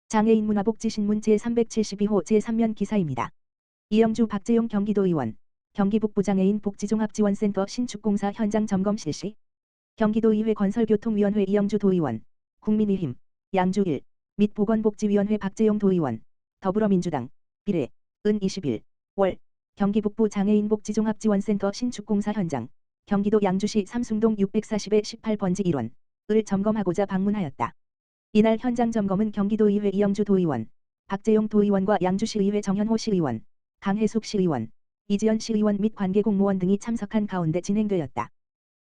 장애인 문화복지신문 제372호 제3면 기사입니다. 이영주 박재용 경기도의원, 경기북부장애인 복지종합지원센터 신축공사 현장 점검 실시. 경기도의회 건설교통위원회 이영주 도의원, 국민의힘, 양주일, 및 보건복지위원회 박재용 도의원, 더불어민주당, 비례, 은 21월 경기북부 장애인 복지종합지원센터 신축공사 현장, 경기도 양주시 삼숭동 640-18번지 1원을 점검하고자 방문하였다. 이날 현장 점검은 경기도의회 이영주 도의원, 박재용 도의원과 양주시의회 정현호 시의원, 강혜숙 시의원, 이지연 시의원 및 관계공무원 등이 참석한 가운데 진행되었다.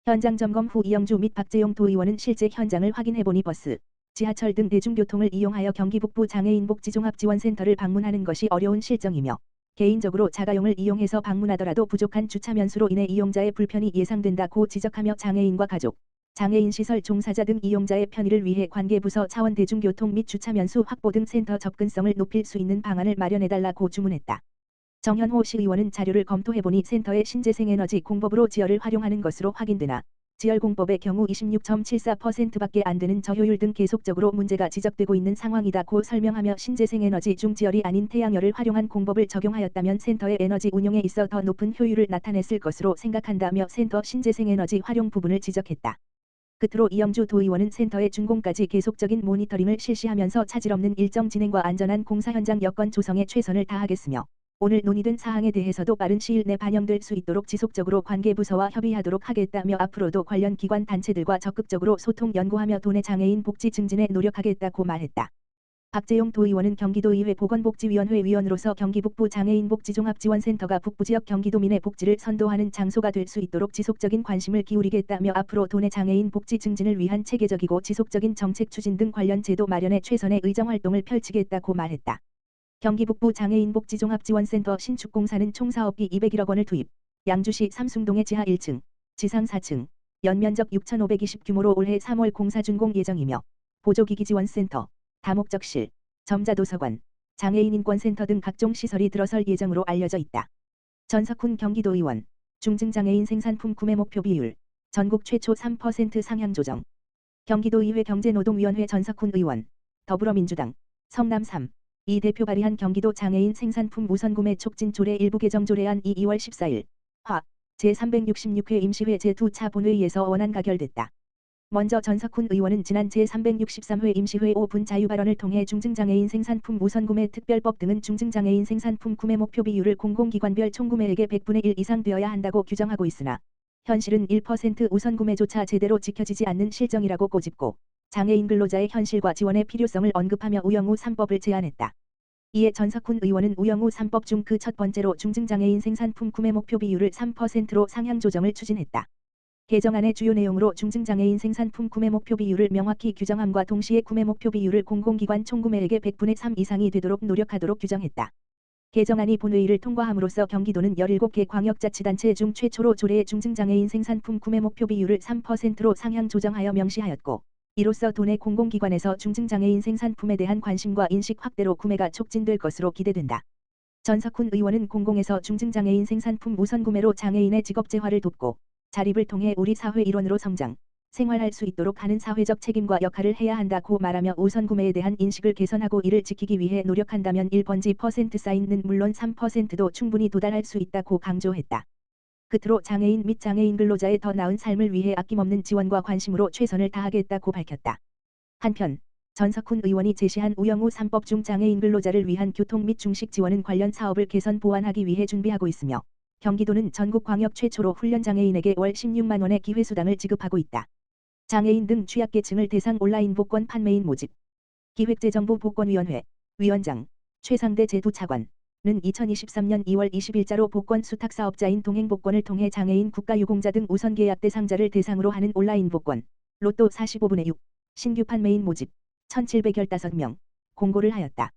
현장 점검 후 이영주 및 박재용 도의원은 실제 현장을 확인해보니 버스, 지하철 등 대중교통을 이용하여 경기북부 장애인 복지종합지원센터를 방문하는 것이 어려운 실정이며 개인적으로 자가용을 이용해서 방문하더라도 부족한 주차면수로 인해 이용자의 불편이 예상된다고 지적하며 장애인과 가족, 장애인 시설 종사자 등 이용자의 편의를 위해 관계부서 차원 대중교통 및 주차면수 확보 등 센터 접근성을 높일 수 있는 방안을 마련해달라고 주문했다. 정현호 시의원은 자료를 검토해보니 센터의 신재생에너지 공법으로 지열을 활용하는 것으로 확인되나 지열공법의 경우 26.74%밖에 안 되는 저효율 등 계속적으로 문제가 지적되고 있는 상황이다고 설명하며 신재생에너지 중 지열이 아닌 태양열을 활용한 공법을 적용하였다면 센터의 에너지 운용에 있어 더 높은 효율을 나타냈을 것으로 생각한다며 센터 신재생에너지 활용 부분을 지적했다. 끝으로 이영주 도의원은 센터의 준공까지 계속적인 모니터링을 실시하면서 차질 없는 일정 진행과 안전한 공사 현장 여건 조성에 최선을 다하겠으며 오늘 논의된 사항에 대해서도 빠른 시일 내 반영될 수 있도록 지속적으로 관계부서와 협의하도록 하겠다며 앞으로도 관련 기관 단체들과 적극적으로 소통 연구하며 도내 장애인 복지 증진에 노력하겠다고 말했다. 박재용 도의원은 경기도의회 보건복지위원회 위원으로서 경기북부 장애인 복지종합지원센터가 북부지역 경기도민의 복지를 선도하는 장소가 될 수 있도록 지속적인 관심을 기울이겠다며 앞으로 도내 장애인 복지 증진을 위한 체계적이고 지속적인 정책 추진 등 관련 제도 마련에 최선의 의정활동을 펼치겠다고 말했다. 경기북부 장애인 복지종합지원센터 신축공사는 총 사업비 201억 원을 투입, 양주시 삼숭동의 지하 1층, 지상 4층, 연면적 6,520 규모로 올해 3월 공사 준공 예정이며 보조기기지원센터, 다목적실, 점자도서관, 장애인 인권센터 등 각종 시설이 들어설 예정으로 알려져 있다. 전석훈 경기도의원, 중증장애인 생산품 구매 목표 비율, 전국 최초 3% 상향 조정. 경기도의회 경제노동위원회 전석훈 의원, 더불어민주당, 성남 3, 이 대표 발의한 경기도 장애인 생산품 우선구매 촉진 조례 일부 개정 조례안 2월 14일, 화, 제366회 임시회 제2차 본회의에서 원안 가결됐다. 먼저 전석훈 의원은 지난 제363회 임시회 5분 자유발언을 통해 중증장애인 생산품 우선구매 특별법 등은 중증장애인 생산품 구매 목표 비율을 공공기관별 총구매액의 100분의 1 이상 되어야 한다고 규정하고 있으나 현실은 1% 우선구매조차 제대로 지켜지지 않는 실정이라고 꼬집고 장애인 근로자의 현실과 지원의 필요성을 언급하며 우영우 3법을 제안했다. 이에 전석훈 의원은 우영우 3법 중 그 첫 번째로 중증장애인 생산품 구매 목표 비율을 3%로 상향 조정을 추진했다. 개정안의 주요 내용으로 중증장애인 생산품 구매 목표 비율을 명확히 규정함과 동시에 구매 목표 비율을 공공기관 총구매액의 100분의 3 이상이 되도록 노력하도록 규정했다. 개정안이 본회의를 통과함으로써 경기도는 17개 광역자치단체 중 최초로 조례의 중증장애인 생산품 구매 목표 비율을 3%로 상향 조정하여 명시하였고 이로써 도내 공공기관에서 중증장애인 생산품에 대한 관심과 인식 확대로 구매가 촉진될 것으로 기대된다. 전석훈 의원은 공공에서 중증장애인 생산품 우선구매로 장애인의 직업재활을 돕고 자립을 통해 우리 사회 일원으로 성장, 생활할 수 있도록 하는 사회적 책임과 역할을 해야 한다고 말하며 우선구매에 대한 인식을 개선하고 이를 지키기 위해 노력한다면 1번지 퍼센트 사인은 물론 3%도 충분히 도달할 수 있다고 강조했다. 끝으로 장애인 및 장애인 근로자의 더 나은 삶을 위해 아낌없는 지원과 관심으로 최선을 다하겠다고 밝혔다. 한편 전석훈 의원이 제시한 우영우 3법 중 장애인 근로자를 위한 교통 및 중식 지원은 관련 사업을 개선 보완하기 위해 준비하고 있으며 경기도는 전국 광역 최초로 훈련장애인에게 월 16만 원의 기회수당을 지급하고 있다. 장애인 등 취약계층을 대상 온라인 복권 판매인 모집. 기획재정부 복권위원회 위원장 최상대 제도차관은 2023년 2월 20일자로 복권 수탁사업자인 동행복권을 통해 장애인 국가유공자 등 우선계약 대상자를 대상으로 하는 온라인 복권 로또 45분의 6 신규 판매인 모집 1,715명 공고를 하였다.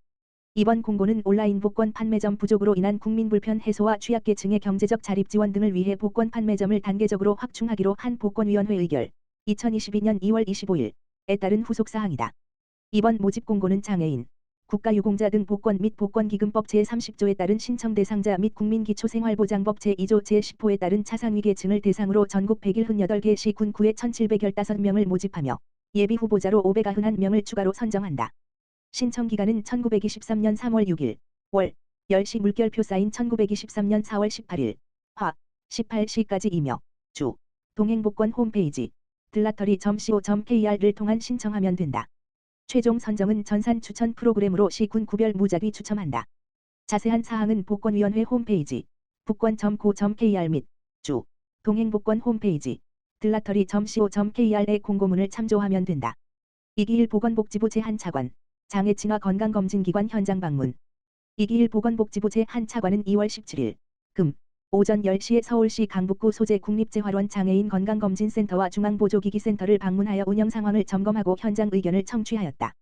이번 공고는 온라인 복권 판매점 부족으로 인한 국민 불편 해소와 취약계층의 경제적 자립 지원 등을 위해 복권 판매점을 단계적으로 확충하기로 한 복권위원회 의결 2022년 2월 25일에 따른 후속사항이다. 이번 모집 공고는 장애인, 국가유공자 등 복권 및 복권기금법 제30조에 따른 신청 대상자 및 국민기초생활보장법 제2조 제10호에 따른 차상위계층을 대상으로 전국 178개 시 군구에 1,715명을 모집하며 예비 후보자로 591명을 추가로 선정한다. 신청 기간은 1923년 3월 6일 월 10시 물결표 사인 1923년 4월 18일 화 18시까지이며 주 동행복권 홈페이지 들라터리.co.kr을 통한 신청하면 된다. 최종 선정은 전산 추천 프로그램으로 시군 구별 무작위 추첨한다. 자세한 사항은 복권위원회 홈페이지 복권.co.kr 및 주 동행복권 홈페이지 들라터리.co.kr의 공고문을 참조하면 된다. 이기일 보건복지부 제1차관 장애친화 건강검진기관 현장 방문. 이기일 보건복지부 제1차관은 2월 17일 금 오전 10시에 서울시 강북구 소재 국립재활원 장애인 건강검진센터와 중앙보조기기센터를 방문하여 운영 상황을 점검하고 현장 의견을 청취하였다.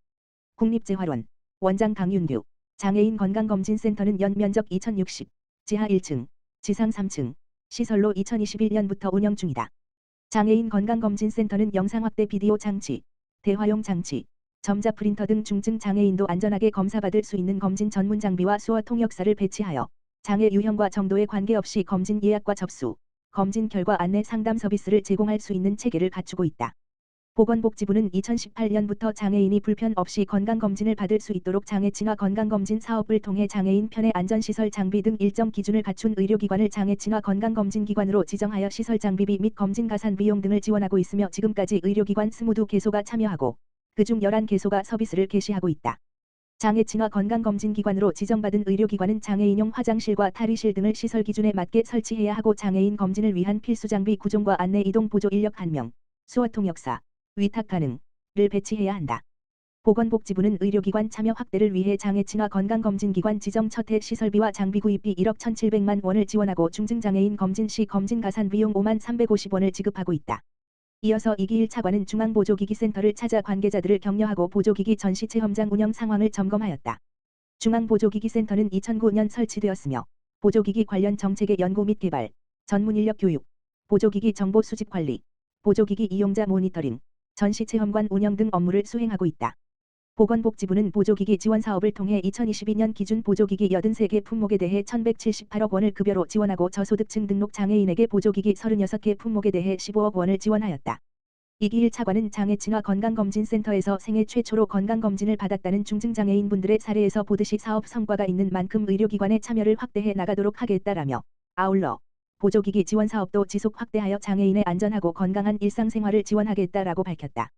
국립재활원 원장 강윤규 장애인 건강검진센터는 연면적 2060, 지하 1층, 지상 3층, 시설로 2021년부터 운영 중이다. 장애인 건강검진센터는 영상확대 비디오 장치, 대화용 장치, 점자프린터 등 중증 장애인도 안전하게 검사받을 수 있는 검진 전문 장비와 수어 통역사를 배치하여 장애 유형과 정도에 관계없이 검진 예약과 접수, 검진 결과 안내 상담 서비스를 제공할 수 있는 체계를 갖추고 있다. 보건복지부는 2018년부터 장애인이 불편 없이 건강검진을 받을 수 있도록 장애친화 건강검진 사업을 통해 장애인 편의 안전시설 장비 등 일정 기준을 갖춘 의료기관을 장애친화 건강검진기관으로 지정하여 시설 장비비 및 검진 가산 비용 등을 지원하고 있으며 지금까지 의료기관 22개소가 참여하고 그중 11개소가 서비스를 개시하고 있다. 장애친화 건강검진기관으로 지정받은 의료기관은 장애인용 화장실과 탈의실 등을 시설 기준에 맞게 설치해야 하고 장애인 검진을 위한 필수장비 구종과 안내 이동 보조 인력 1명, 수어 통역사, 위탁 가능을 배치해야 한다. 보건복지부는 의료기관 참여 확대를 위해 장애친화 건강검진기관 지정 첫해 시설비와 장비 구입비 1억 1,700만 원을 지원하고 중증장애인 검진 시 검진 가산 비용 5만 350원을 지급하고 있다. 이어서 이기일 차관은 중앙보조기기센터를 찾아 관계자들을 격려하고 보조기기 전시 체험장 운영 상황을 점검하였다. 중앙보조기기센터는 2009년 설치되었으며 보조기기 관련 정책의 연구 및 개발, 전문인력 교육, 보조기기 정보 수집 관리, 보조기기 이용자 모니터링, 전시 체험관 운영 등 업무를 수행하고 있다. 보건복지부는 보조기기 지원 사업을 통해 2022년 기준 보조기기 83개 품목에 대해 1,178억 원을 급여로 지원하고 저소득층 등록 장애인에게 보조기기 36개 품목에 대해 15억 원을 지원하였다. 이기일 차관은 장애친화 건강검진센터에서 생애 최초로 건강검진을 받았다는 중증장애인분들의 사례에서 보듯이 사업 성과가 있는 만큼 의료기관의 참여를 확대해 나가도록 하겠다라며 아울러 보조기기 지원 사업도 지속 확대하여 장애인의 안전하고 건강한 일상생활을 지원하겠다라고 밝혔다.